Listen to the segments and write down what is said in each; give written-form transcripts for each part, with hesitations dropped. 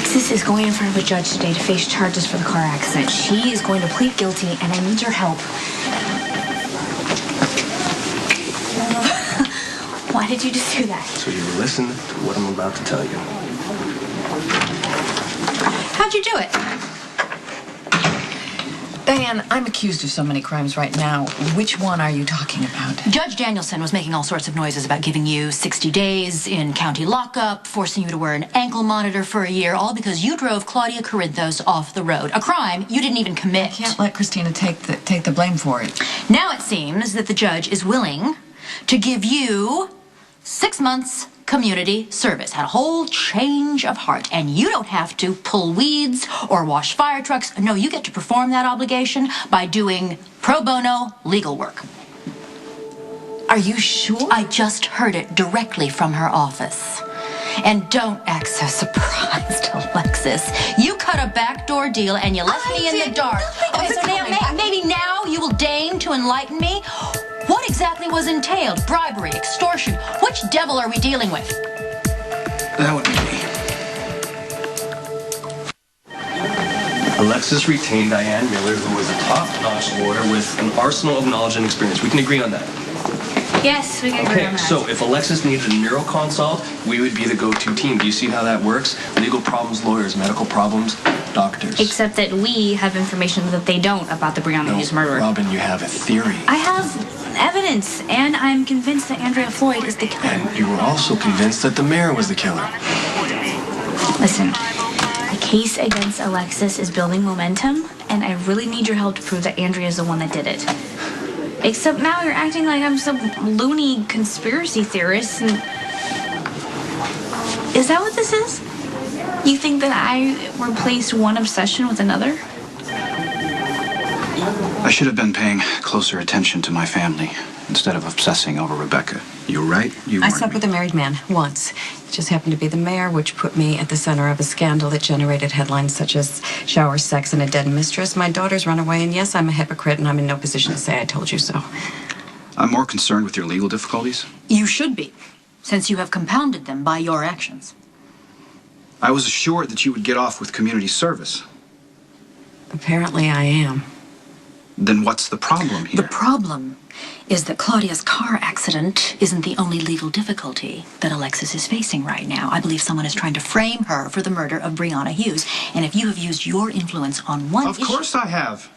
Alexis is going in front of a judge today to face charges for the car accident. She is going to plead guilty, and I need your help. Why did you just do that? So you listen to what I'm about to tell you. How'd you do it? Diane, I'm accused of so many crimes right now. Which one are you talking about? Judge Danielson was making all sorts of noises about giving you 60 days in county lockup, forcing you to wear an ankle monitor for a year, all because you drove Claudia Corinthos off the road. A crime you didn't even commit. I can't let Christina take the blame for it. Now it seems that the judge is willing to give you 6 months community service. Had a whole change of heart. And you don't have to pull weeds or wash fire trucks. No, you get to perform that obligation by doing pro bono legal work. Are you sure? I just heard it directly from her office. And don't act so surprised, Alexis. You cut a backdoor deal and you left me in the dark. Okay, so now, maybe now you will deign to enlighten me. What exactly was entailed? Bribery, extortion? Which devil are we dealing with? That would be me. Alexis retained Diane Miller, who was a top-notch lawyer with an arsenal of knowledge and experience. We can agree on that. Yes, we can agree on that. So if Alexis needed a neuroconsult, we would be the go-to team. Do you see how that works? Legal problems, lawyers. Medical problems, doctors. Except that we have information that they don't about the Brianna Hughe murder. Robin, you have a theory. I have evidence, and I'm convinced that Andrea Floyd is the killer. And you were also convinced that the mayor was the killer. Listen, the case against Alexis is building momentum, and I really need your help to prove that Andrea is the one that did it. Except now you're acting like I'm some loony conspiracy theorist. And is that what this is? You think that I replaced one obsession with another? I should have been paying closer attention to my family instead of obsessing over Rebecca. You're right. I slept with a married man once. It just happened to be the mayor, which put me at the center of a scandal that generated headlines such as shower sex and a dead mistress. My daughter's run away, and yes, I'm a hypocrite, and I'm in no position to say I told you so. I'm more concerned with your legal difficulties. You should be, since you have compounded them by your actions. I was assured that you would get off with community service. Apparently I am. Then what's the problem here? The problem is that Claudia's car accident isn't the only legal difficulty that Alexis is facing right now. I believe someone is trying to frame her for the murder of Brianna Hughe. And if you have used your influence on one issue... Of course I have.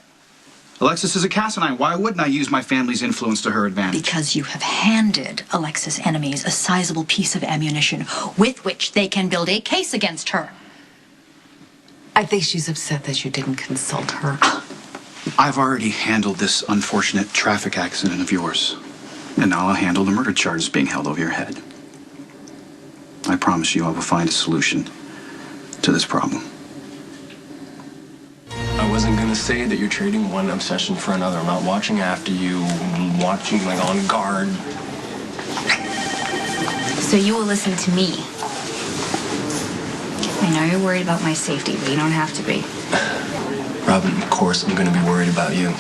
Alexis is a Cassadine. Why wouldn't I use my family's influence to her advantage? Because you have handed Alexis' enemies a sizable piece of ammunition with which they can build a case against her. I think she's upset that you didn't consult her. I've already handled this unfortunate traffic accident of yours. And now I'll handle the murder charges being held over your head. I promise you I will find a solution to this problem. I wasn't going to say that you're trading one obsession for another. I'm not watching after you, watching like on guard. So you will listen to me. I know you're worried about my safety, but you don't have to be. Robin, of course I'm going to be worried about you.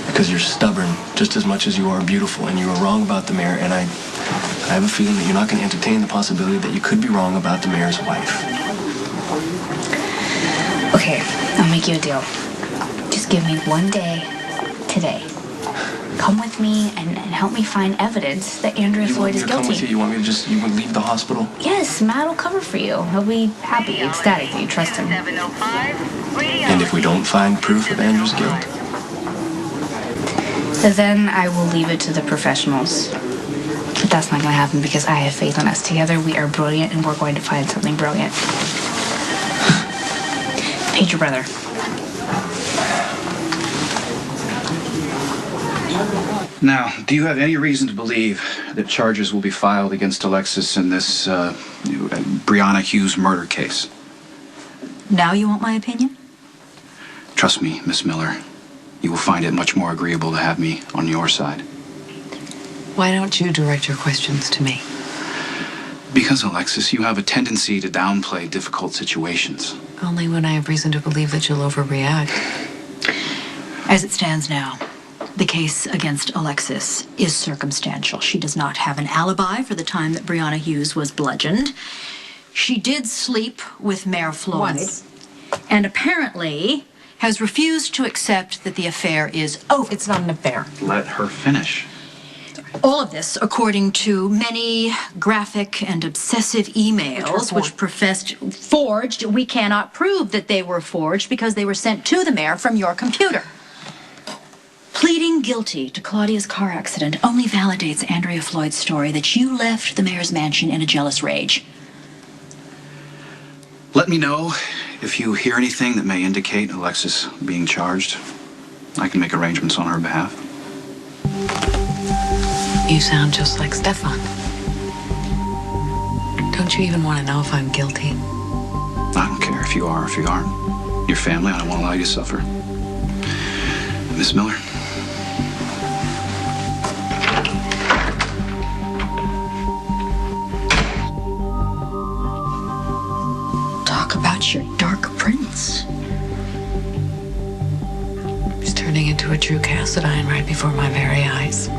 Because you're stubborn just as much as you are beautiful, and you were wrong about the mayor, and I have a feeling that you're not going to entertain the possibility that you could be wrong about the mayor's wife. Okay, I'll make you a deal. Just give me one day today. Come with me and help me find evidence that Andrea Floyd is guilty. Come with you? You want me to you would leave the hospital? Yes, Matt will cover for you. He'll be happy, ecstatic that you trust him. And if we don't find proof of Andrew's guilt? So then I will leave it to the professionals. But that's not going to happen because I have faith in us. Together we are brilliant and we're going to find something brilliant. Page your brother. Now, do you have any reason to believe that charges will be filed against Alexis in this Brianna Hughe murder case? Now you want my opinion? Trust me, Miss Miller. You will find it much more agreeable to have me on your side. Why don't you direct your questions to me? Because, Alexis, you have a tendency to downplay difficult situations. Only when I have reason to believe that you'll overreact. As it stands now, the case against Alexis is circumstantial. She does not have an alibi for the time that Brianna Hughe was bludgeoned. She did sleep with Mayor Floyd. And apparently has refused to accept that the affair is over. It's not an affair. Let her finish. All of this, according to many graphic and obsessive emails, which professed forged. We cannot prove that they were forged because they were sent to the mayor from your computer. Pleading guilty to Claudia's car accident only validates Andrea Floyd's story that you left the mayor's mansion in a jealous rage. Let me know if you hear anything that may indicate Alexis being charged. I can make arrangements on her behalf. You sound just like Stefan. Don't you even want to know if I'm guilty? I don't care if you are or if you aren't. Your family, I don't want to allow you to suffer. Miss Miller? Talk about your dark prince. He's turning into a true Cassadine right before my very eyes.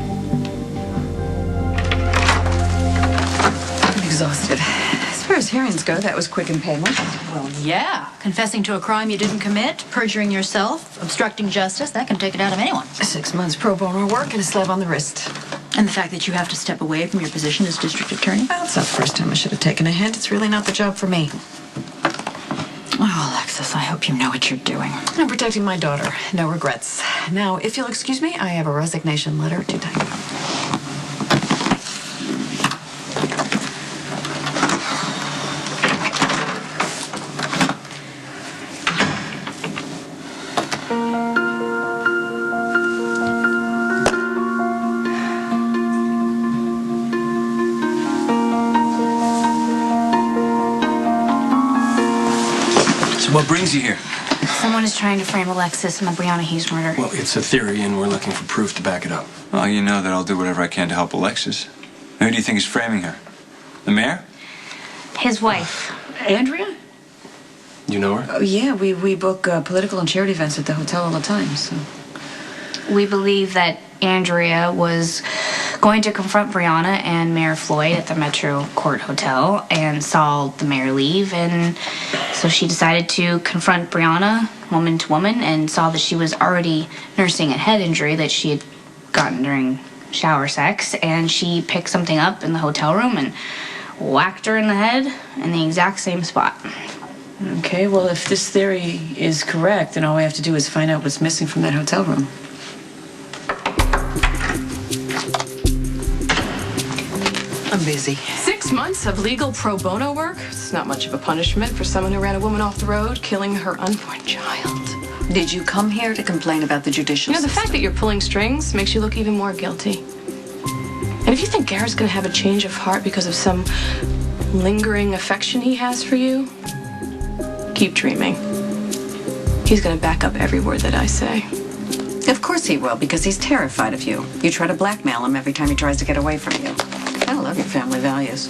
I'm exhausted. As far as hearings go, that was quick and painless. Well, yeah. Confessing to a crime you didn't commit, perjuring yourself, obstructing justice, that can take it out of anyone. 6 months pro bono work and a slap on the wrist. And the fact that you have to step away from your position as district attorney? Well, it's not the first time I should have taken a hint. It's really not the job for me. Oh, Alexis, I hope you know what you're doing. I'm protecting my daughter. No regrets. Now, if you'll excuse me, I have a resignation letter to type up. What brings you here? Someone is trying to frame Alexis in the Brianna Hughe murder. Well, it's a theory, and we're looking for proof to back it up. Well, you know that I'll do whatever I can to help Alexis. Who do you think is framing her? The mayor? His wife. Andrea? You know her? Oh, yeah, we book political and charity events at the hotel all the time, so. We believe that Andrea was going to confront Brianna and Mayor Floyd at the Metro Court Hotel and saw the mayor leave, and so she decided to confront Brianna woman to woman and saw that she was already nursing a head injury that she had gotten during shower sex, and she picked something up in the hotel room and whacked her in the head in the exact same spot. Okay, well, if this theory is correct, then all we have to do is find out what's missing from that hotel room. I'm busy. 6 months of legal pro bono work? It's not much of a punishment for someone who ran a woman off the road, killing her unborn child. Did you come here to complain about the judicial You know, the system? fact that you're pulling strings makes you look even more guilty. And if you think Garrett's gonna have a change of heart because of some lingering affection he has for you, keep dreaming. He's gonna back up every word that I say. Of course he will, because he's terrified of you. You try to blackmail him every time he tries to get away from you. I love your family values.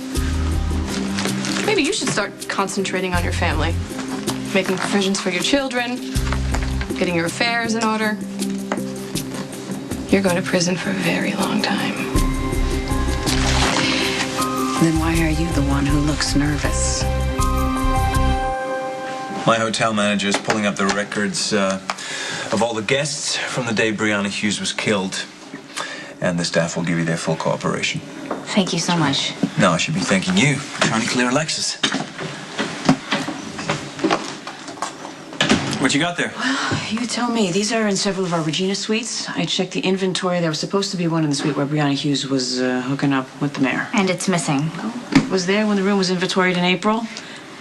Maybe you should start concentrating on your family. Making provisions for your children, getting your affairs in order. You're going to prison for a very long time. Then why are you the one who looks nervous? My hotel manager is pulling up the records of all the guests from the day Brianna Hughe was killed. And the staff will give you their full cooperation. Thank you so much. No, I should be thanking you for trying to clear Alexis. What you got there? You tell me. These are in several of our Regina suites. I checked the inventory. There was supposed to be one in the suite where Brianna Hughe was hooking up with the mayor. And it's missing. It was there when the room was inventoried in April.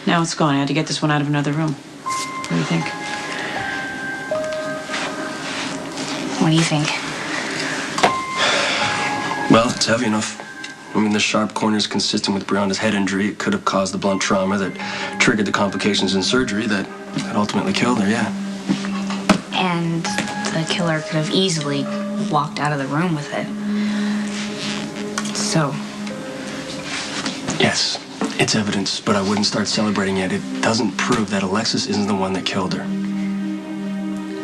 Now it's gone. I had to get this one out of another room. What do you think? What do you think? Well, it's heavy enough. I mean, the sharp corner is consistent with Brianna's head injury. It could have caused the blunt trauma that triggered the complications in surgery that ultimately killed her, yeah. And the killer could have easily walked out of the room with it. So, Yes, it's evidence, but I wouldn't start celebrating yet. It doesn't prove that Alexis isn't the one that killed her.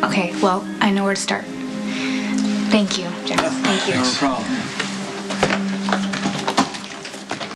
okay, well, I know where to start. Thank you, Jeff. Thank you. No problem.